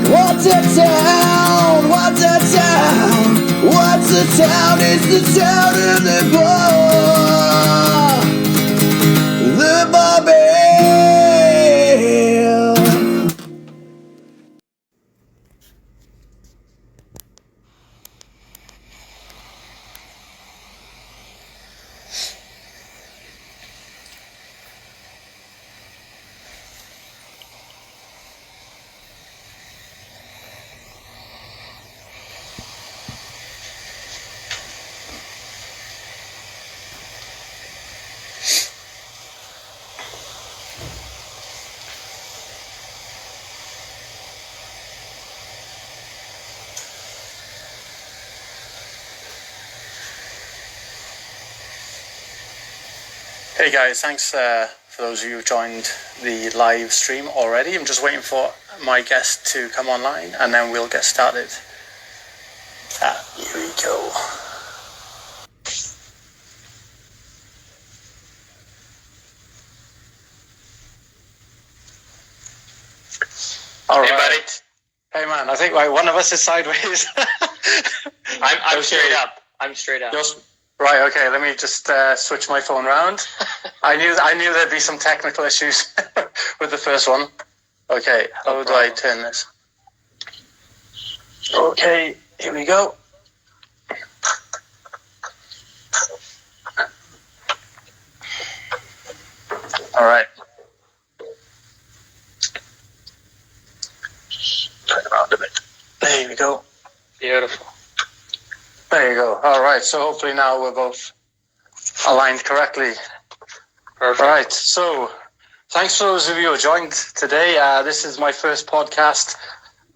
What's a town? What's a town? What's a town? It's the town of the bar. The Barbell. Hey guys, thanks for those of you who joined the live stream already. I'm just waiting for my guest to come online and then we'll get started. Here we go. All right. Hey buddy. Hey man, I think one of us is sideways. I'm straight up. I'm straight up. Right, okay, let me just switch my phone around. I knew there'd be some technical issues with the first one. Okay, how do I turn this? Okay, here we go. All right. Turn around a bit. There we go. Beautiful. There you go. All right. So hopefully now we're both aligned correctly. Perfect. All right. So thanks for those of you who joined today. This is my first podcast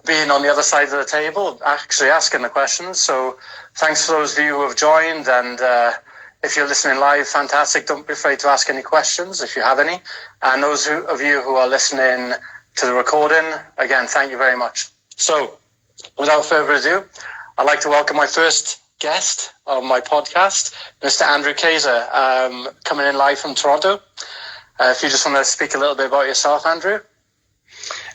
being on the other side of the table, actually asking the questions. So thanks for those of you who have joined. And if you're listening live, fantastic. Don't be afraid to ask any questions if you have any. And those of you who are listening to the recording, again, thank you very much. So without further ado, I'd like to welcome my first guest on my podcast, Mr. Andrew Kacsor, coming in live from Toronto. If you just want to speak a little bit about yourself, Andrew.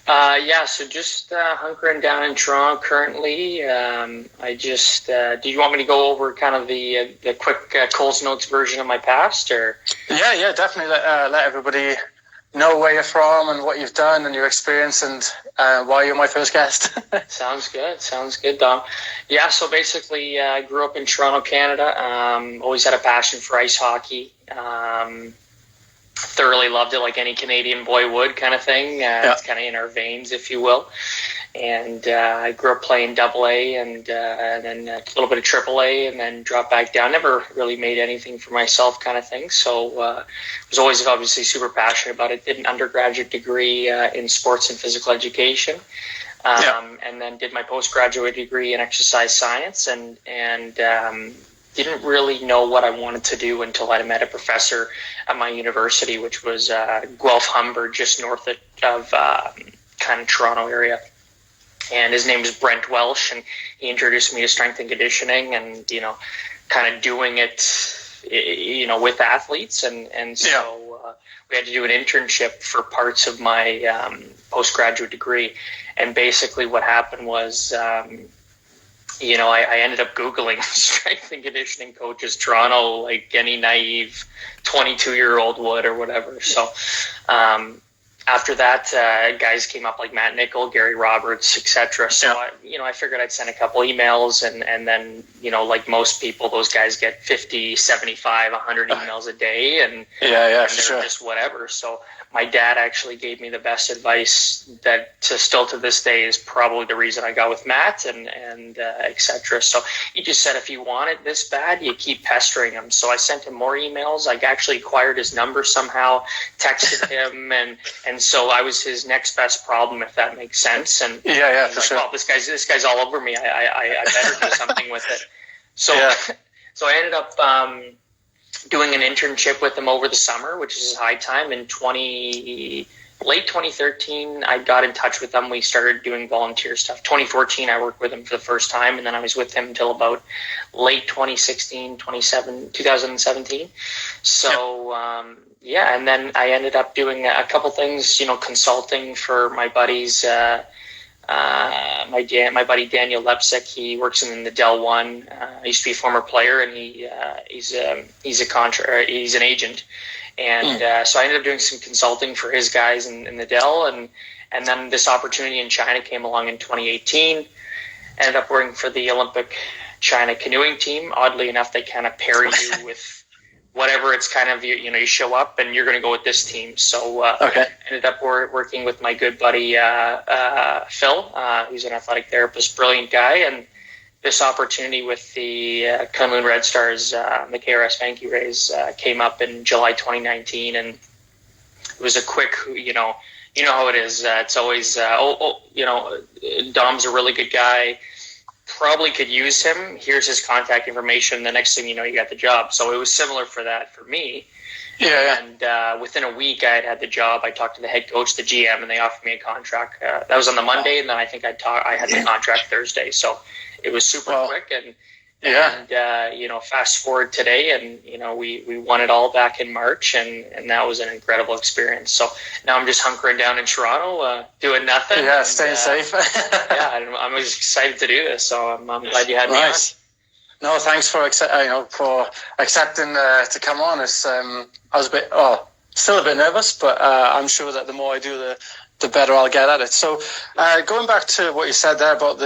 So just hunkering down in Toronto currently. Do you want me to go over kind of the quick Coles Notes version of my past, or? Yeah, definitely. Let everybody know where you're from and what you've done and your experience and why you're my first guest. Sounds good, Dom. Yeah, so basically I grew up in Toronto, Canada. Always had a passion for ice hockey. Thoroughly loved it, like any Canadian boy would, kind of thing. It's kind of in our veins, if you will. And I grew up playing AA and then a little bit of AAA and then dropped back down. Never really made anything for myself, kind of thing. So was always obviously super passionate about it. Did an undergraduate degree in sports and physical education. And then did my postgraduate degree in exercise science and didn't really know what I wanted to do until I met a professor at my university, which was Guelph Humber, just north of kind of Toronto area. And his name is Brent Welsh, and he introduced me to strength and conditioning and, kind of doing it, with athletes. And so we had to do an internship for parts of my postgraduate degree. And basically what happened was, I ended up Googling strength and conditioning coaches Toronto, like any naive 22-year-old would or whatever. So after that, guys came up like Matt Nichol, Gary Roberts, etc. So, I figured I'd send a couple emails and then, like most people, those guys get 50, 75, 100 emails a day. And they're just whatever. So my dad actually gave me the best advice that still to this day is probably the reason I got with Matt and etc. So he just said, if you want it this bad, you keep pestering him. So I sent him more emails. I actually acquired his number somehow, texted him, and so I was his next best problem, if that makes sense. And for sure. Well, this guy's all over me. I better do something with it. So so I ended up doing an internship with him over the summer, which is high time. In late 2013, I got in touch with him. We started doing volunteer stuff. 2014, I worked with him for the first time, and then I was with him until about late 2017. So, and then I ended up doing a couple things, consulting for my buddies, my buddy Daniel Lepsick. He works in the Del One. He used to be a former player, and he's an agent. And so I ended up doing some consulting for his guys in the Dell, and then this opportunity in China came along in 2018. Ended up working for the Olympic China canoeing team. Oddly enough, they kind of pair you with whatever. It's kind of, you show up and you're going to go with this team. So ended up working with my good buddy Phil, who's an athletic therapist, brilliant guy. And this opportunity with the Kunlun Red Stars, the KRS Vankye Rays, came up in July 2019, and it was a quick, you know how it is. It's always, Dom's a really good guy. Probably could use him. Here's his contact information. The next thing you know, you got the job. So it was similar for that for me. Yeah. And within a week, I had the job. I talked to the head coach, the GM, and they offered me a contract. That was on the Monday, and then I think I had the contract Thursday. So it was super quick. And fast forward today, and we won it all back in March, and that was an incredible experience. So now I'm just hunkering down in Toronto, doing nothing. Yeah, staying safe. I'm excited to do this. So I'm glad you had me on. No, thanks for accepting to come on. I was still a bit nervous, but I'm sure that the more I do, the better I'll get at it. So going back to what you said there about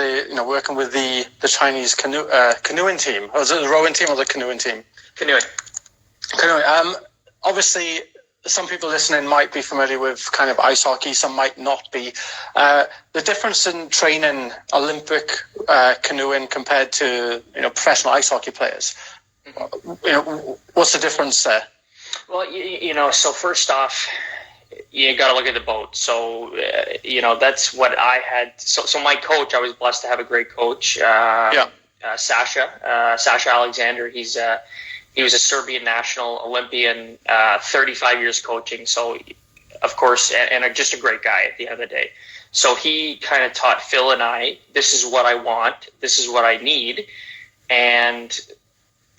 working with the Chinese canoeing team, or was it the rowing team or the canoeing team? Canoeing. Obviously, some people listening might be familiar with kind of ice hockey, some might not be. The difference in training Olympic canoeing compared to professional ice hockey players. What's the difference there? Well, so first off, you got to look at the boat. So, that's what I had. So my coach, I was blessed to have a great coach. Sasha Alexander. He was a Serbian national Olympian, 35 years coaching. So, of course, and just a great guy at the end of the day. So he kind of taught Phil and I, this is what I want, this is what I need, and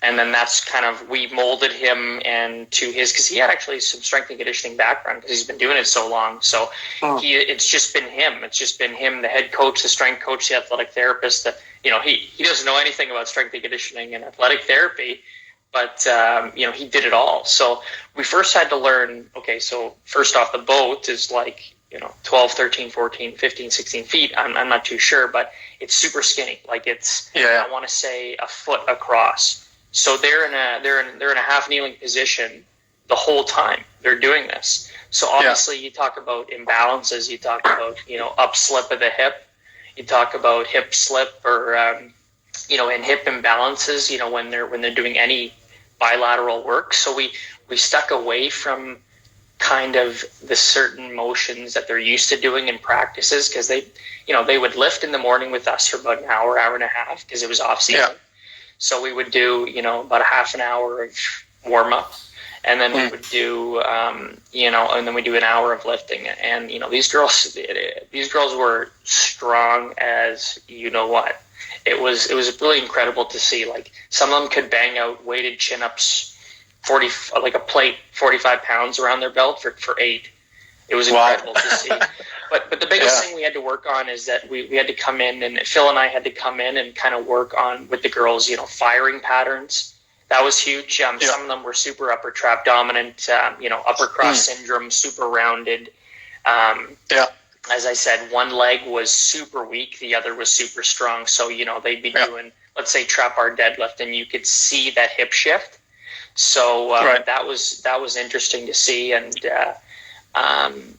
then that's kind of, we molded him and to his, because he had actually some strength and conditioning background because he's been doing it so long. So it's just been him. It's just been him, the head coach, the strength coach, the athletic therapist. He doesn't know anything about strength and conditioning and athletic therapy, but he did it all. So we first had to learn. Okay, so first off, the boat is like 12, 13, 14, 15, 16 feet. I'm not too sure, but it's super skinny. Like it's I want to say a foot across. So they're in a half kneeling position the whole time they're doing this. So obviously you talk about imbalances, you talk about up slip of the hip, you talk about hip slip or and hip imbalances, when they're doing any bilateral work. So we stuck away from kind of the certain motions that they're used to doing in practices, because they would lift in the morning with us for about an hour and a half because it was off season. So we would do, about a half an hour of warm up, and then we would do, and then we do an hour of lifting. And these girls were strong as what. It was really incredible to see. Like some of them could bang out weighted chin ups, 40 like a plate, 45 pounds around their belt for 8. It was incredible to see. But the biggest thing we had to work on is that we had to come in, and Phil and I had to come in and kind of work on with the girls, firing patterns. That was huge. Some of them were super upper trap dominant, upper cross syndrome, super rounded. As I said, one leg was super weak, the other was super strong. So, they'd be doing, let's say, trap bar deadlift, and you could see that hip shift. So that was interesting to see. And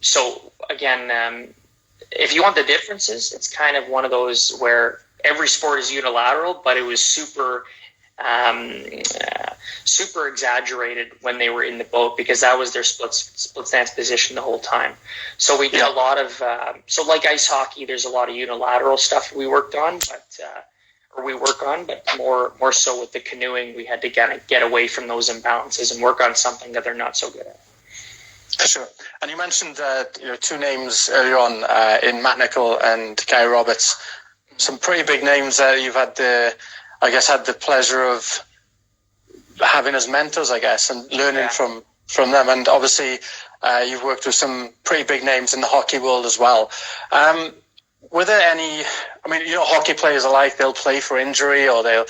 so again, if you want the differences, it's kind of one of those where every sport is unilateral, but it was super exaggerated when they were in the boat, because that was their split stance position the whole time. So we did a lot of so like ice hockey, there's a lot of unilateral stuff we worked on, but more so with the canoeing, we had to kind of get away from those imbalances and work on something that they're not so good at. For sure. And you mentioned two names earlier on in Matt Nichol and Guy Roberts. Some pretty big names there. You've had the pleasure of having as mentors, I guess, and learning from them. And obviously, you've worked with some pretty big names in the hockey world as well. were there any? I mean, hockey players alike, they'll play for injury, or they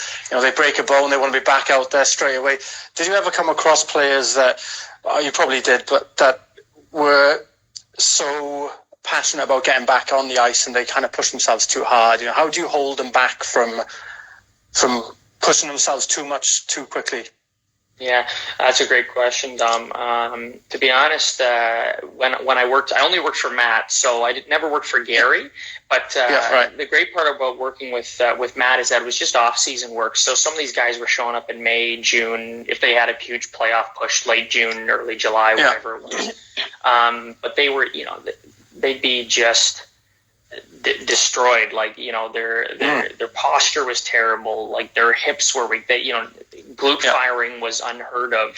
break a bone, they want to be back out there straight away. Did you ever come across players that, you probably did, but that were so passionate about getting back on the ice and they kind of push themselves too hard? How do you hold them back from pushing themselves too much too quickly? Yeah, that's a great question, Dom. To be honest, when I only worked for Matt, so I never worked for Gary. But the great part about working with Matt is that it was just off-season work. So some of these guys were showing up in May, June, if they had a huge playoff push, late June, early July, whatever it was. But they were, they'd be just destroyed. Like, their posture was terrible. Like, their hips were weak. Glute firing was unheard of.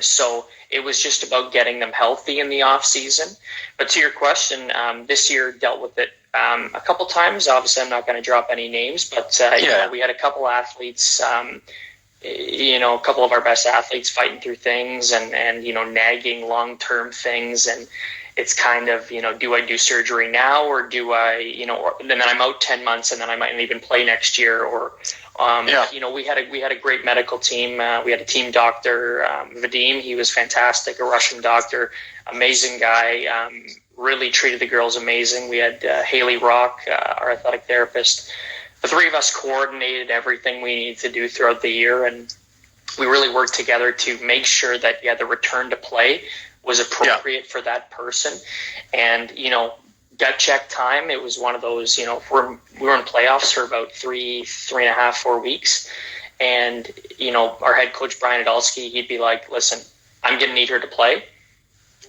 So it was just about getting them healthy in the off season. But to your question, this year dealt with it a couple times. Obviously, I'm not going to drop any names, but we had a couple athletes. A couple of our best athletes fighting through things and nagging long-term things. And it's kind of, do I do surgery now, or do I, and then I'm out 10 months and then I might not even play next year, or, we had a great medical team. We had a team doctor, Vadim. He was fantastic, a Russian doctor, amazing guy, really treated the girls amazing. We had Haley Rock, our athletic therapist. The three of us coordinated everything we needed to do throughout the year, and we really worked together to make sure that the return to play was appropriate for that person. And gut check time, it was one of those, we were in playoffs for about 3.5, 4 weeks, and our head coach Brian Adolski, he'd be like, listen, I'm gonna need her to play.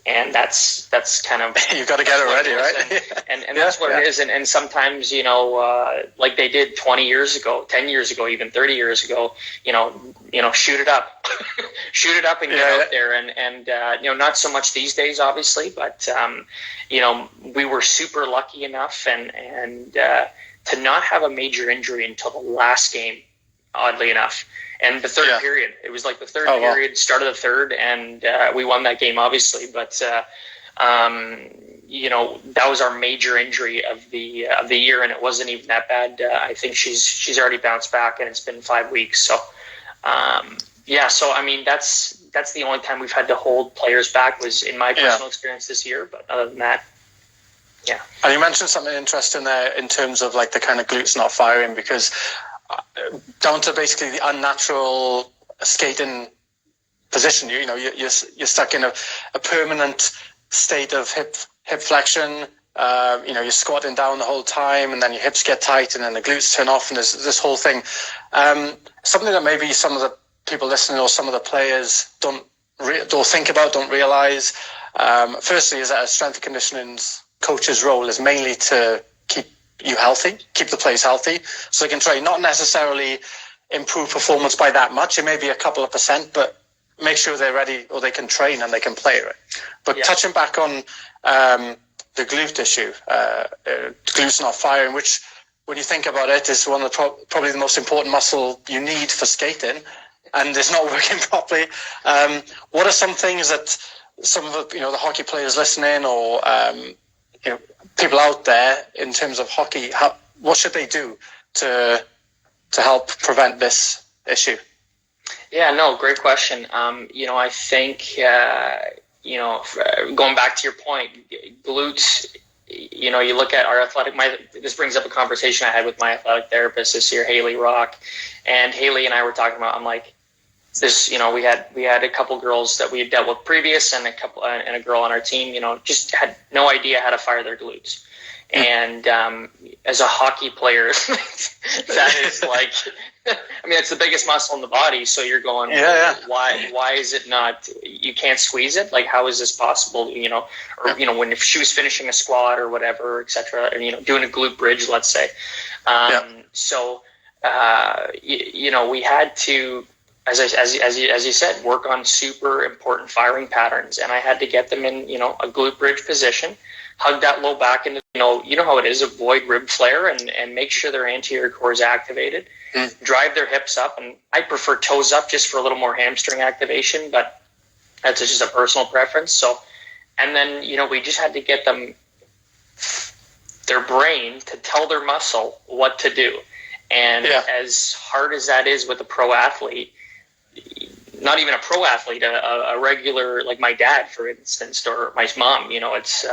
And that's kind of you've got to get it ready, right? And that's what it is. And sometimes, like they did 20 years ago, 10 years ago, even 30 years ago, shoot it up, and get out there. And not so much these days, obviously, but we were super lucky enough and to not have a major injury until the last game, oddly enough. And the third period, it was like the third period, start of the third, and we won that game, obviously. But that was our major injury of the year, and it wasn't even that bad. I think she's already bounced back, and it's been 5 weeks. So so I mean that's the only time we've had to hold players back was in my personal experience this year. But other than that, yeah. And you mentioned something interesting there in terms of like the kind of glutes not firing, because down to basically the unnatural skating position, you're stuck in a permanent state of hip flexion. You're squatting down the whole time, and then your hips get tight, and then the glutes turn off, and there's this whole thing. Something that maybe some of the people listening or some of the players don't think about, don't realize. Firstly, is that a strength and conditioning coach's role is mainly to keep you healthy, keep the players healthy, so they can train. Not necessarily improve performance by that much. It may be a couple of percent, but make sure they're ready, or they can train and they can play, right? But touching back on the glute issue, glutes not firing, which when you think about it is one of the probably the most important muscle you need for skating, and it's not working properly. What are some things that some of the the hockey players listening, or people out there in terms of hockey, what should they do to help prevent this issue? Yeah, no, great question. I think, going back to your point, glutes, you look at our this brings up a conversation I had with my athletic therapist this year, Haley Rock, and Haley and I were talking about, I'm like, this, we had a couple girls that we had dealt with previous, and a girl on our team, just had no idea how to fire their glutes. And as a hockey player, that is like, it's the biggest muscle in the body. So you're going, why is it not? You can't squeeze it. Like, how is this possible? When if she was finishing a squat or whatever, etc., and doing a glute bridge, let's say. So we had to, as you said, work on super important firing patterns, and I had to get them in a glute bridge position. Hug that low back into, how it is, avoid rib flare, and make sure their anterior core is activated. Drive their hips up, and I prefer toes up just for a little more hamstring activation, but that's just a personal preference. So, and then, we just had to get them their brain to tell their muscle what to do. And as hard as that is with a pro athlete, not even a pro athlete, a regular, like my dad, for instance, or my mom, it's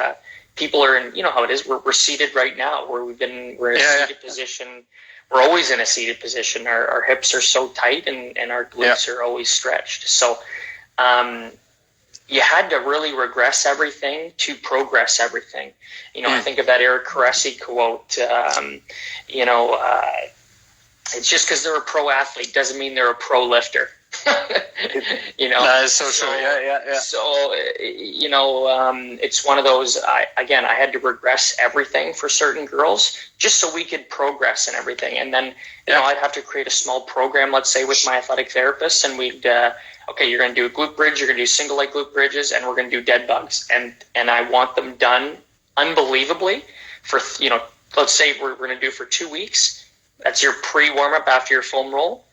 people are in, how it is. We're seated right now, we're in a seated position. We're always in a seated position. Our hips are so tight, and our glutes are always stretched. So you had to really regress everything to progress everything. I think of that Eric Caressy quote, it's just because they're a pro athlete doesn't mean they're a pro lifter. That is so true. Yeah. So it's one of those. I had to regress everything for certain girls just so we could progress and everything. And then I'd have to create a small program, let's say, with my athletic therapist, and we'd okay, you're going to do a glute bridge, you're going to do single leg glute bridges, and we're going to do dead bugs, and I want them done unbelievably for let's say we're going to do for 2 weeks. That's your pre-warm-up after your foam roll,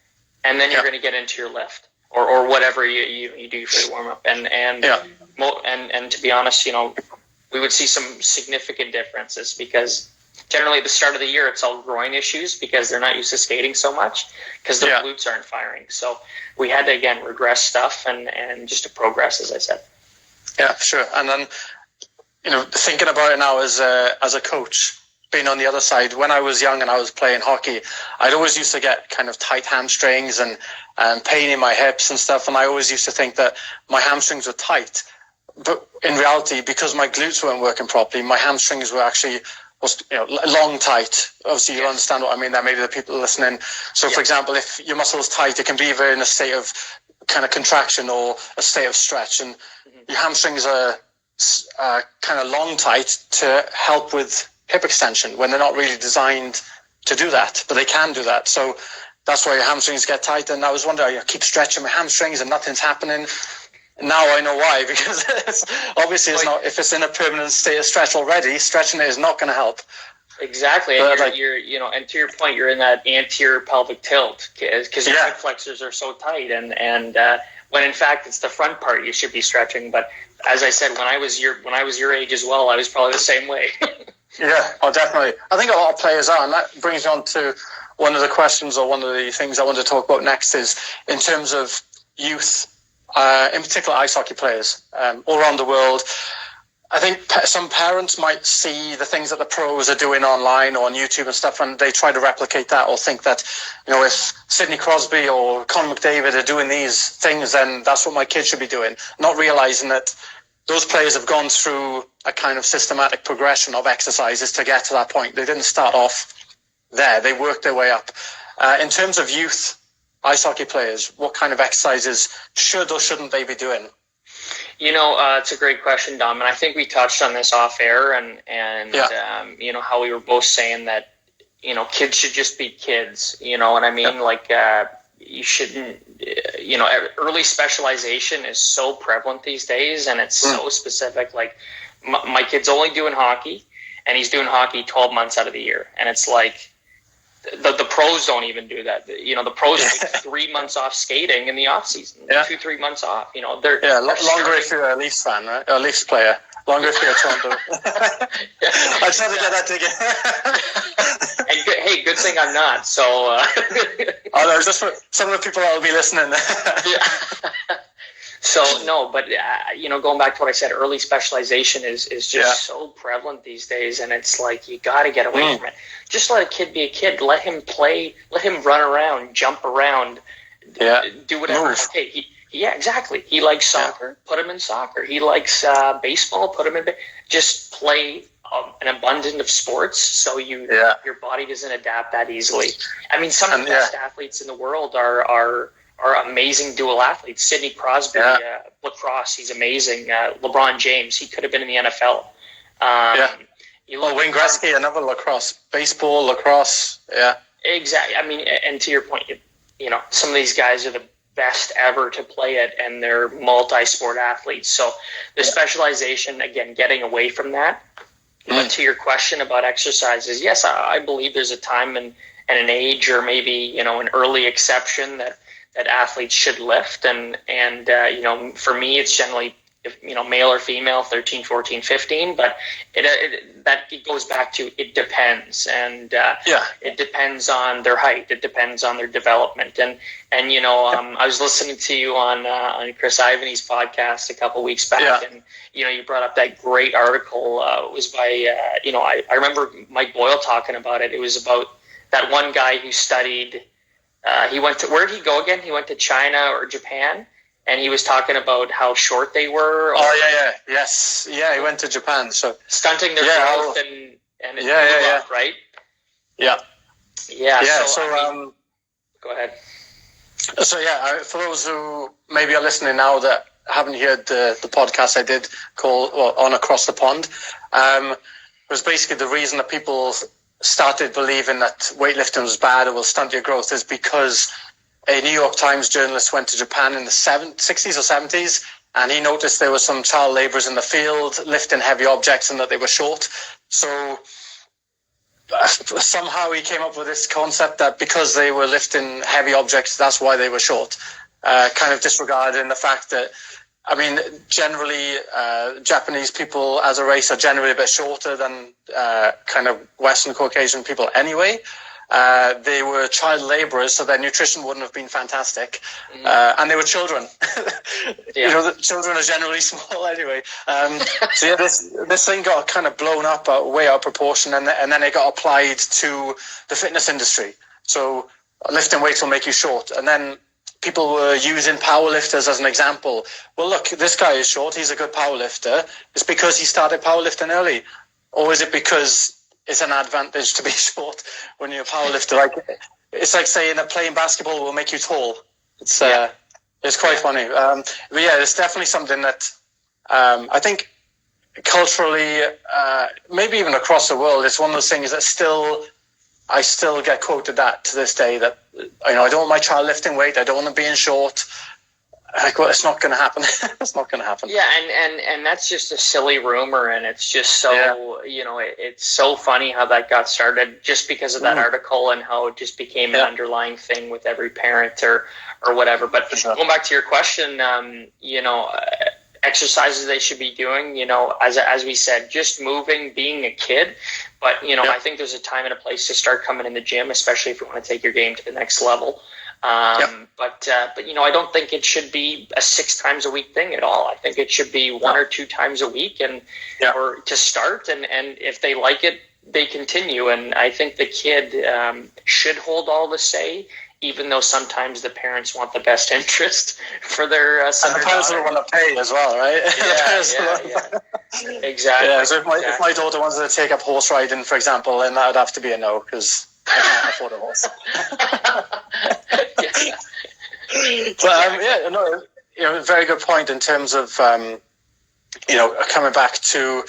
and then you're going to get into your lift or whatever you do for your warm-up. And to be honest, we would see some significant differences because generally at the start of the year, it's all groin issues because they're not used to skating so much because their glutes aren't firing. So we had to, again, regress stuff and just to progress, as I said. Yeah, sure. And then, thinking about it now as a coach, being on the other side, when I was young and I was playing hockey, I'd always used to get kind of tight hamstrings and pain in my hips and stuff. And I always used to think that my hamstrings were tight. But in reality, because my glutes weren't working properly, my hamstrings were actually long tight. Obviously, you understand what I mean there, maybe the people listening. So, for example, if your muscle is tight, it can be either in a state of kind of contraction or a state of stretch. And your hamstrings are kind of long tight to help with hip extension when they're not really designed to do that, but they can do that. So that's why your hamstrings get tight. And I was wondering, I keep stretching my hamstrings and nothing's happening. Now I know why, because obviously it's not. If it's in a permanent state of stretch already, stretching it is not going to help. Exactly, and you're and to your point, you're in that anterior pelvic tilt because your hip flexors are so tight, and when in fact it's the front part you should be stretching. But as I said, when I was your age as well, I was probably the same way. Yeah, definitely. I think a lot of players are, and that brings me on to one of the questions or one of the things I want to talk about next is in terms of youth, in particular ice hockey players all around the world. I think some parents might see the things that the pros are doing online or on YouTube and stuff, and they try to replicate that or think that, if Sidney Crosby or Conor McDavid are doing these things, then that's what my kid should be doing, not realizing that those players have gone through a kind of systematic progression of exercises to get to that point. They didn't start off there. They worked their way up. In terms of youth ice hockey players, what kind of exercises should or shouldn't they be doing? It's a great question, Dom, and I think we touched on this off air and how we were both saying that, kids should just be kids, you know what I mean? You shouldn't, early specialization is so prevalent these days, and it's so specific. Like my kid's only doing hockey, and he's doing hockey 12 months out of the year. And it's like, the pros don't even do that. The pros take 3 months off skating in the off season, 2-3 months off. They're longer if you're a Leafs fan, right? Or a Leafs player. Longer if you're a Toronto. I tried to get that together. And good thing I'm not. So. Just for some of the people that will be listening. So no, but going back to what I said, early specialization is just so prevalent these days, and it's like you got to get away from it. Just let a kid be a kid. Let him play. Let him run around, jump around, do whatever. Move. Okay, exactly. He likes soccer. Put him in soccer. He likes baseball. Put him in. Just play an abundance of sports, so your body doesn't adapt that easily. I mean, some of the best athletes in the world are amazing dual athletes. Sidney Crosby, lacrosse, he's amazing. LeBron James, he could have been in the NFL. Wayne Gretzky, another lacrosse. Baseball, lacrosse, Exactly. I mean, and to your point, some of these guys are the best ever to play it, and they're multi-sport athletes. So the specialization, again, getting away from that. But to your question about exercises, yes, I believe there's a time and an age, or maybe, an early exception that athletes should lift. And for me, it's generally if male or female, 13, 14, 15, but it goes back to it depends, and it depends on their height, it depends on their development, and I was listening to you on Chris Ivany's podcast a couple weeks back, and you brought up that great article. It was by I remember Mike Boyle talking about it. It was about that one guy who studied. He went to, where did he go again? He went to China or Japan. And he was talking about how short they were. Yes. Yeah, he went to Japan. So stunting their growth and it up, right? Yeah. So, go ahead. So for those who maybe are listening now that haven't heard the podcast I did on Across the Pond, was basically the reason that people started believing that weightlifting was bad or will stunt your growth is because a New York Times journalist went to Japan in the 60s or 70s, and he noticed there were some child laborers in the field lifting heavy objects and that they were short. So somehow he came up with this concept that because they were lifting heavy objects, that's why they were short, kind of disregarding the fact that, generally Japanese people as a race are generally a bit shorter than kind of Western Caucasian people anyway. They were child laborers, so their nutrition wouldn't have been fantastic. And they were children. The children are generally small anyway. This thing got kind of blown up way out of proportion, and then it got applied to the fitness industry. So lifting weights will make you short. And then people were using powerlifters as an example. Well, look, this guy is short. He's a good powerlifter. It's because he started powerlifting early. Or is it because it's an advantage to be short when you're a powerlifter? It's like saying that playing basketball will make you tall. It's quite funny. It's definitely something that I think culturally, maybe even across the world, it's one of those things that I still get quoted that to this day, that I don't want my child lifting weight. I don't want them being short. It's not going to happen. It's not going to happen. Yeah, and that's just a silly rumor, and it's just so it's so funny how that got started just because of that article and how it just became an underlying thing with every parent or whatever. But going back to your question, exercises they should be doing, as we said, just moving, being a kid. But I think there's a time and a place to start coming in the gym, especially if you want to take your game to the next level. But I don't think it should be a 6 times a week thing at all. I think it should be 1 or 2 times a week, or to start, and if they like it, they continue. And I think the kid should hold all the say, even though sometimes the parents want the best interest for their son. And the parents don't want to pay as well, right? Yeah. Exactly. Yeah. So if my daughter wanted to take up horse riding, for example, then that would have to be a no, because I can't afford a horse. But very good point in terms of coming back to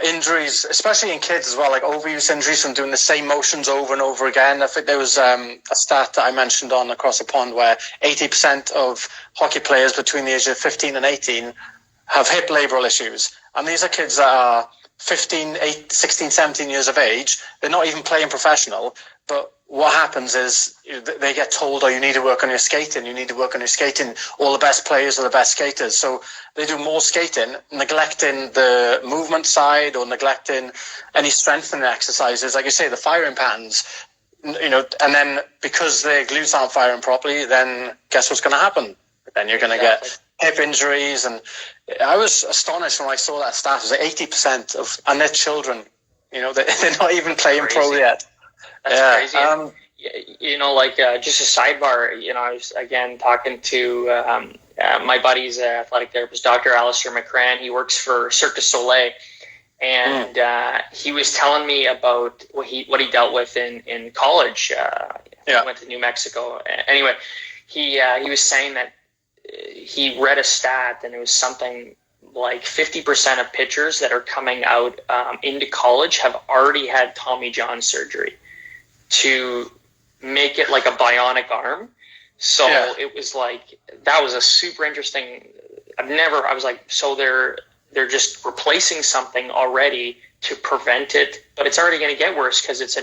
injuries, especially in kids as well, like overuse injuries from doing the same motions over and over again. I think there was a stat that I mentioned on Across the Pond where 80% of hockey players between the age of 15 and 18 have hip labral issues, and these are kids that are 16, 17 years of age. They're not even playing professional, but what happens is they get told, you need to work on your skating. You need to work on your skating. All the best players are the best skaters. So they do more skating, neglecting the movement side or neglecting any strengthening exercises. Like you say, the firing patterns, and then because their glutes aren't firing properly, then guess what's going to happen? Then you're going to get hip injuries. And I was astonished when I saw that stat. It was like 80% and they're children. They're not even playing pro yet. That's crazy. Just a sidebar, I was again talking to my buddy's athletic therapist, Dr. Alistair McCran. He works for Cirque du Soleil, and he was telling me about what he dealt with in college. He went to New Mexico. Anyway, he was saying that he read a stat, and it was something like 50% of pitchers that are coming out into college have already had Tommy John surgery to make it like a bionic arm. So it was like, that was a super interesting, I was like, so they're just replacing something already to prevent it, but it's already going to get worse because it's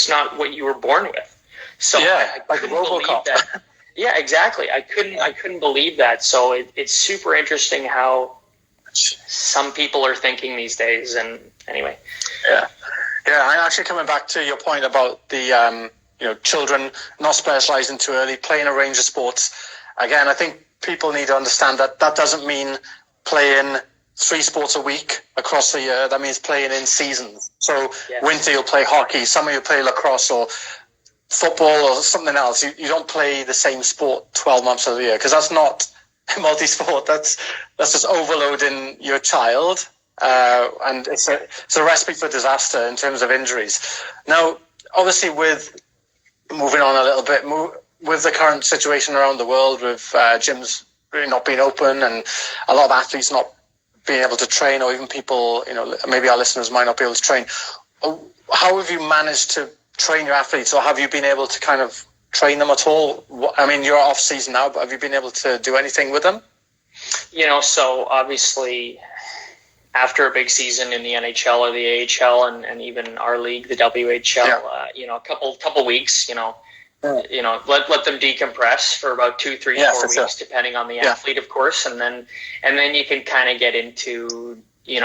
not what you were born with. So I couldn't believe that. Yeah, exactly. I couldn't believe that. So it's super interesting how some people are thinking these days. And anyway, yeah. I'm actually coming back to your point about the children not specializing too early, playing a range of sports. Again, I think people need to understand that doesn't mean playing 3 sports a week across the year. That means playing in seasons. So winter you'll play hockey, summer you'll play lacrosse or football or something else. You don't play the same sport 12 months of the year, because that's not multi-sport. That's just overloading your child, and it's a recipe for disaster in terms of injuries. Now, obviously, with moving on a little bit, with the current situation around the world, with gyms really not being open and a lot of athletes not being able to train, or even people, maybe our listeners might not be able to train. How have you managed to train your athletes, or have you been able to kind of train them at all? I mean, you're off season now, but have you been able to do anything with them? So obviously after a big season in the NHL or the AHL and even our league, the WHL, a couple weeks, let them decompress for about 2, 3, 4 weeks, depending on the athlete, of course. And then you can kind of get into,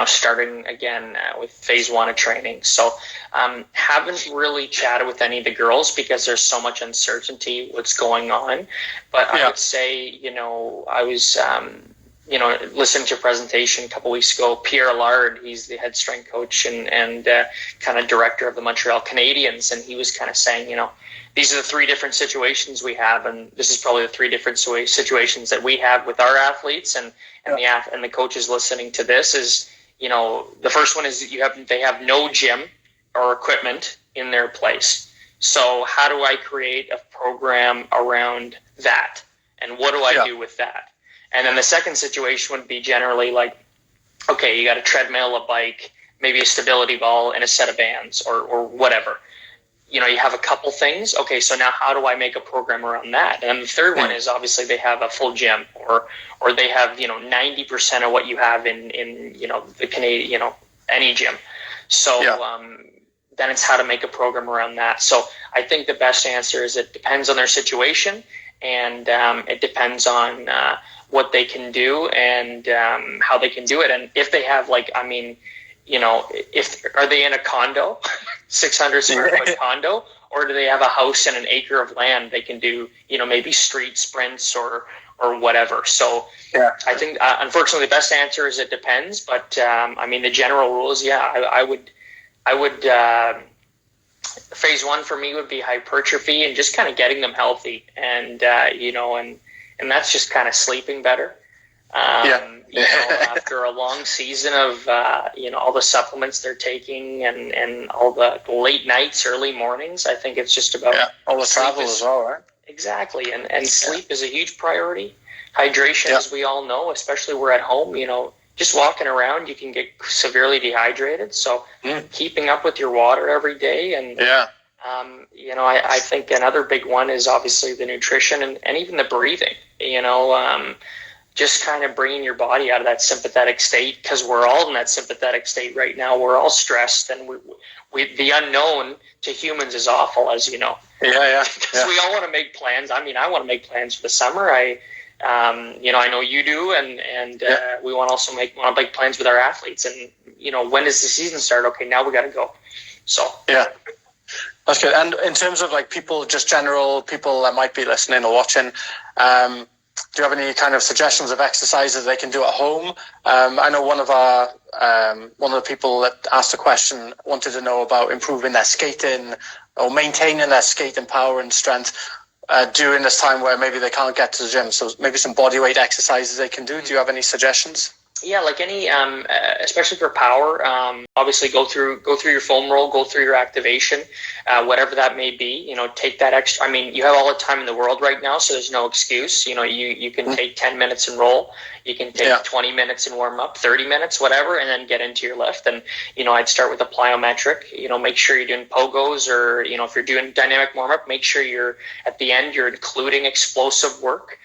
starting again with phase 1 of training. So haven't really chatted with any of the girls because there's so much uncertainty what's going on. But I would say, I was, listening to a presentation a couple weeks ago. Pierre Allard, he's the head strength coach and kind of director of the Montreal Canadiens. And he was kind of saying, these are the 3 different situations we have. And this is probably the 3 different situations that we have with our athletes and the coaches listening to this is, the first one is they have no gym or equipment in their place. So how do I create a program around that? And what do I do with that? And then the second situation would be generally like, okay, you got a treadmill, a bike, maybe a stability ball, and a set of bands or whatever. You have a couple things. Okay, so now how do I make a program around that? And then the third one is obviously they have a full gym or they have 90% of what you have in the Canadian any gym. So then it's how to make a program around that. So I think the best answer is it depends on their situation and it depends on what they can do and how they can do it. And if they have are they in a condo, 600 square foot condo, or do they have a house and an acre of land they can do, maybe street sprints or whatever. So I think, unfortunately, the best answer is it depends. But the general rules, I would phase 1 for me would be hypertrophy and just kind of getting them healthy and and that's just kind of sleeping better. After a long season of all the supplements they're taking and all the late nights, early mornings, I think it's just about all the travel as well, right? Exactly, and sleep is a huge priority. Hydration, as we all know, especially we're at home. Just walking around, you can get severely dehydrated. So keeping up with your water every day, and I think another big one is obviously the nutrition and even the breathing. Just kind of bringing your body out of that sympathetic state, because we're all in that sympathetic state right now. We're all stressed, and we the unknown to humans is awful, as you know. Because we all want to make plans. I want to make plans for the summer. I know you do, and we want to make plans with our athletes. And when does the season start? Okay, now we got to go. So that's good. And in terms of people, just general people that might be listening or watching, do you have any kind of suggestions of exercises they can do at home? I know one of the people that asked the question wanted to know about improving their skating or maintaining their skating power and strength during this time where maybe they can't get to the gym. So maybe some body weight exercises they can do. Do you have any suggestions? Yeah, like any, especially for power, obviously go through your foam roll, go through your activation, whatever that may be. Take that extra. You have all the time in the world right now, so there's no excuse. You can take 10 minutes and roll. You can take 20 minutes and warm up, 30 minutes, whatever, and then get into your lift. And I'd start with a plyometric. Make sure you're doing pogos, or if you're doing dynamic warm up, make sure you're at the end you're including explosive work.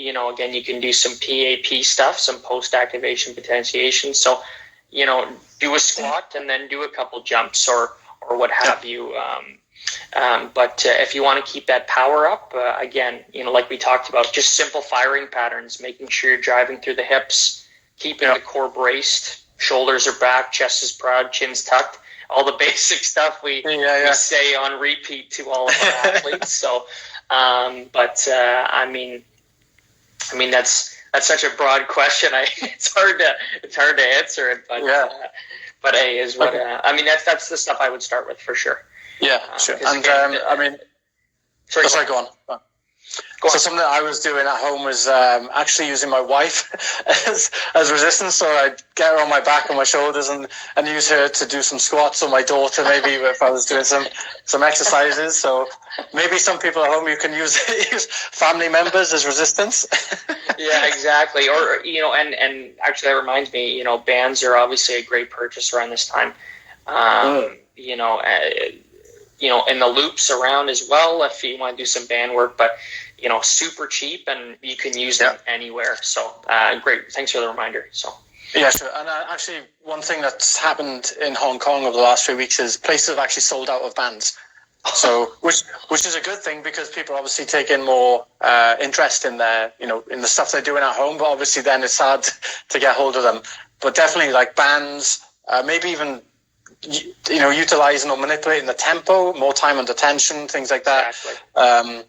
Again, you can do some PAP stuff, some post-activation potentiation. So, do a squat and then do a couple jumps or what have you. But if you want to keep that power up, again, like we talked about, just simple firing patterns, making sure you're driving through the hips, keeping the core braced, shoulders are back, chest is proud, chin's tucked, all the basic stuff we say on repeat to all of our athletes. So, I mean, that's such a broad question. It's hard to answer it, but is what I mean. That's the stuff I would start with for sure. Yeah, sure. And sorry, go on. So something that I was doing at home was actually using my wife as resistance. So I'd get her on my back and my shoulders and use her to do some squats, or my daughter maybe if I was doing some exercises. So maybe some people at home, you can use family members as resistance. Yeah, exactly. Or, and actually that reminds me, bands are obviously a great purchase around this time. In the loops around as well, if you want to do some band work, but super cheap and you can use them anywhere. So great, thanks for the reminder. So yeah, sure. And actually, one thing that's happened in Hong Kong over the last 3 weeks is places have actually sold out of bands. So which is a good thing, because people obviously take in more interest in their in the stuff they're doing at home. But obviously, then it's hard to get hold of them. But definitely, like bands, maybe even utilizing or manipulating the tempo, more time under tension, things like that. Exactly.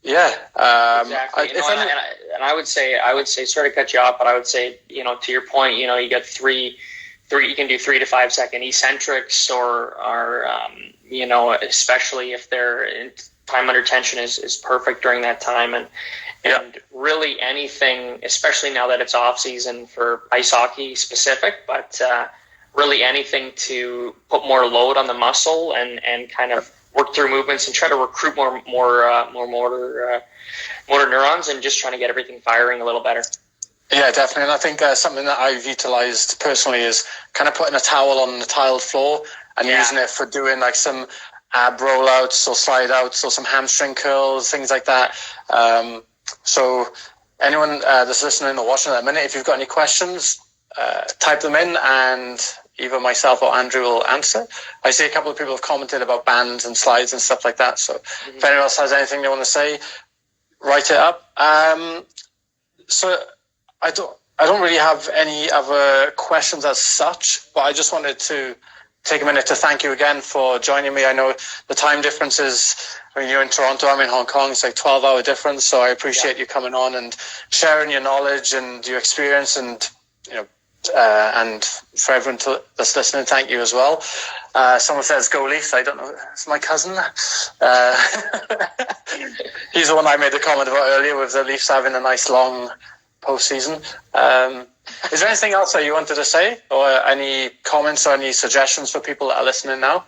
Exactly. And I would say, sorry to cut you off, but I would say, to your point, you get three, you can do 3 to 5 second eccentrics, or especially if their time under tension is perfect during that time, and really anything, especially now that it's off season for ice hockey specific, but really anything to put more load on the muscle and kind of work through movements and try to recruit more motor neurons, and just trying to get everything firing a little better. Yeah, definitely. And I think something that I've utilized personally is kind of putting a towel on the tiled floor and using it for doing like some ab rollouts or slide outs or some hamstring curls, things like that. So anyone that's listening or watching at the minute, if you've got any questions, type them in and either myself or Andrew will answer. I see a couple of people have commented about bands and slides and stuff like that. So if anyone else has anything they want to say, write it up. So I don't really have any other questions as such, but I just wanted to take a minute to thank you again for joining me. I know the time difference is, you're in Toronto, I'm in Hong Kong, it's like 12-hour difference. So I appreciate you coming on and sharing your knowledge and your experience, and and for everyone that's listening, thank you as well. Someone says go Leafs. I don't know, it's my cousin. He's the one I made a comment about earlier, with the Leafs having a nice long postseason. Is there anything else that you wanted to say, or any comments or any suggestions for people that are listening now?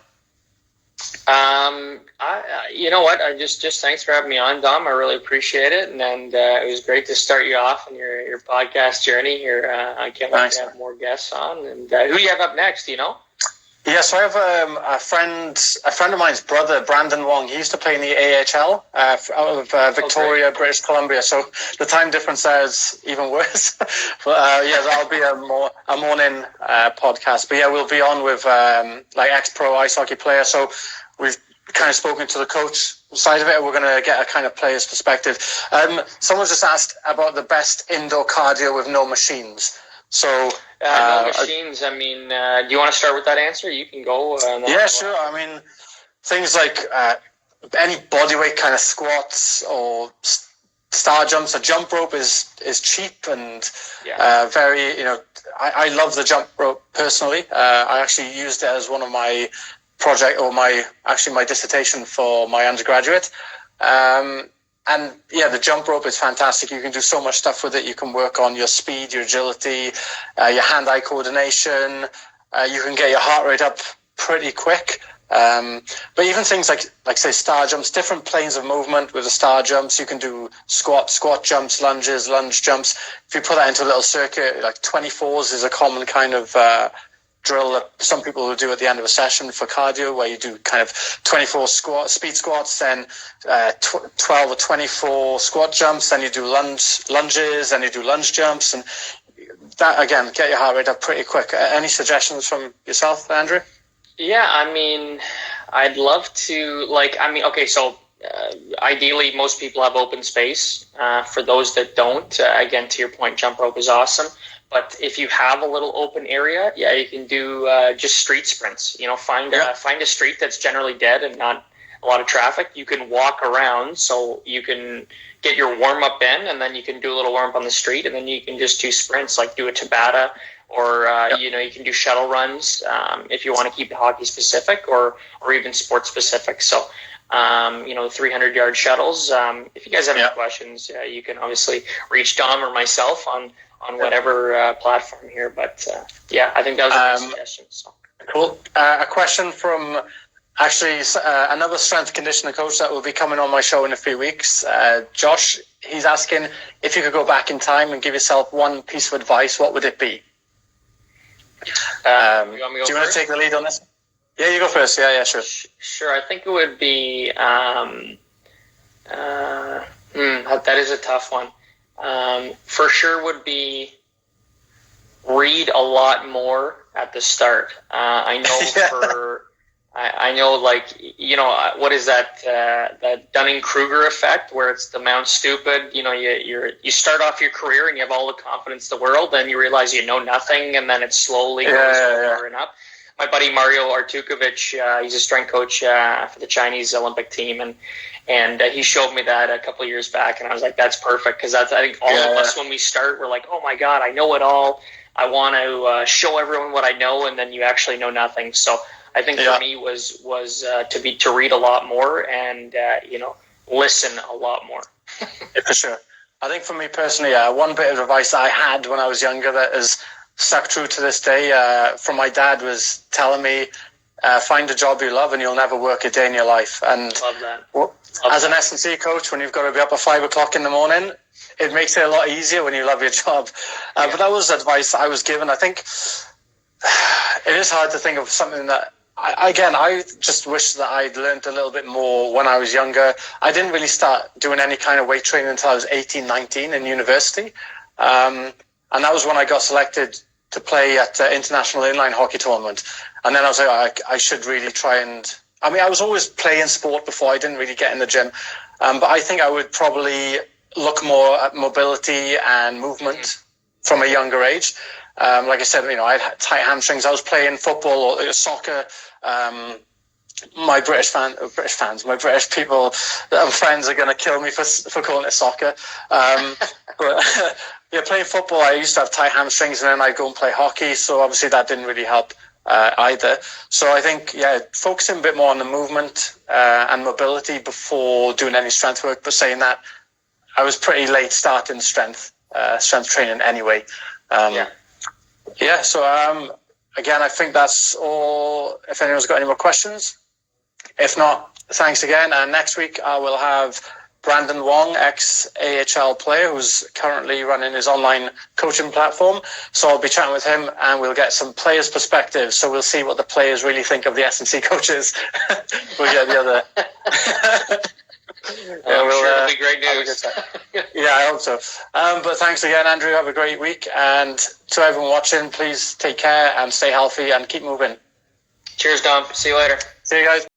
You know what? Just thanks for having me on, Dom. I really appreciate it, and it was great to start you off on your podcast journey here. I can't wait to have more guests on. And who do you have up next? Yeah, so I have a friend of mine's brother, Brandon Wong. He used to play in the AHL out of Victoria, British Columbia. So the time difference there is even worse. But that'll be a morning podcast. But yeah, we'll be on with like ex-pro ice hockey player. So we've kind of spoken to the coach side of it. We're going to get a kind of player's perspective. Someone just asked about the best indoor cardio with no machines. So no machines. I mean, do you want to start with that answer? You can go. Yeah, sure. I mean, things like any bodyweight kind of squats or star jumps. A jump rope is cheap and very. I love the jump rope personally. I actually used it as one of my my dissertation for my undergraduate. And yeah, the jump rope is fantastic. You can do so much stuff with it. You can work on your speed, your agility, your hand-eye coordination. You can get your heart rate up pretty quick. But even things like say star jumps, different planes of movement with the star jumps. You can do squat jumps, lunges, lunge jumps. If you put that into a little circuit, like 24s is a common kind of drill that some people will do at the end of a session for cardio, where you do kind of 24 speed squats, then 12 or 24 squat jumps, then you do lunges, then you do lunge jumps, and that again get your heart rate up pretty quick. Any suggestions from yourself, Andrew? Yeah, I mean, I'd love to, okay, so ideally most people have open space. For those that don't, again, to your point, jump rope is awesome. But if you have a little open area, yeah, you can do just street sprints. Find a street that's generally dead and not a lot of traffic. You can walk around, so you can get your warm-up in, and then you can do a little warm-up on the street, and then you can just do sprints, like do a Tabata, or you can do shuttle runs if you want to keep it hockey specific or even sports specific. So 300-yard shuttles. If you guys have any questions, you can obviously reach Dom or myself on whatever platform here. But I think that was a good suggestion. So. Cool. A question from actually another strength and conditioning coach that will be coming on my show in a few weeks. Josh, he's asking if you could go back in time and give yourself one piece of advice, what would it be? You want me to go do you want to take the lead on this? Yeah, you go first. Yeah, sure. Sure. I think it would be. That is a tough one. For sure, would be read a lot more at the start. I know I know, what is that? That Dunning-Kruger effect, where it's the Mount Stupid. You start off your career and you have all the confidence in the world, then you realize you know nothing, and then it slowly goes over and up. My buddy Mario Artukovic, he's a strength coach for the Chinese Olympic team, and he showed me that a couple of years back, and I was like, that's perfect, because I think all of us, when we start, we're like, oh my God, I know it all. I want to show everyone what I know, and then you actually know nothing. So I think for me was to read a lot more and listen a lot more. Yeah, for sure. I think for me personally, one bit of advice I had when I was younger that has stuck true to this day from my dad was telling me, find a job you love and you'll never work a day in your life. And love that. As an S&C coach, when you've got to be up at 5 o'clock in the morning, it makes it a lot easier when you love your job. But that was advice I was given. I think it is hard to think of something that, I just wish that I'd learned a little bit more when I was younger. I didn't really start doing any kind of weight training until I was 18, 19 in university. And that was when I got selected to play at international inline hockey tournament. And then I was like, I should really try and... I was always playing sport before. I didn't really get in the gym. But I think I would probably look more at mobility and movement from a younger age. Like I said, I had tight hamstrings. I was playing football or soccer. My British people, friends are going to kill me for calling it soccer. But playing football, I used to have tight hamstrings, and then I'd go and play hockey. So obviously that didn't really help either. So I think, focusing a bit more on the movement and mobility before doing any strength work. But saying that, I was pretty late starting strength training anyway. So again, I think that's all. If anyone's got any more questions. If not, thanks again. And next week I will have Brandon Wong, ex-AHL player, who's currently running his online coaching platform. So I'll be chatting with him and we'll get some players' perspectives. So we'll see what the players really think of the S&C coaches. We'll get the other... I'm sure it'll be great news. I hope so. But thanks again, Andrew. Have a great week. And to everyone watching, please take care and stay healthy and keep moving. Cheers, Dom. See you later. See you guys.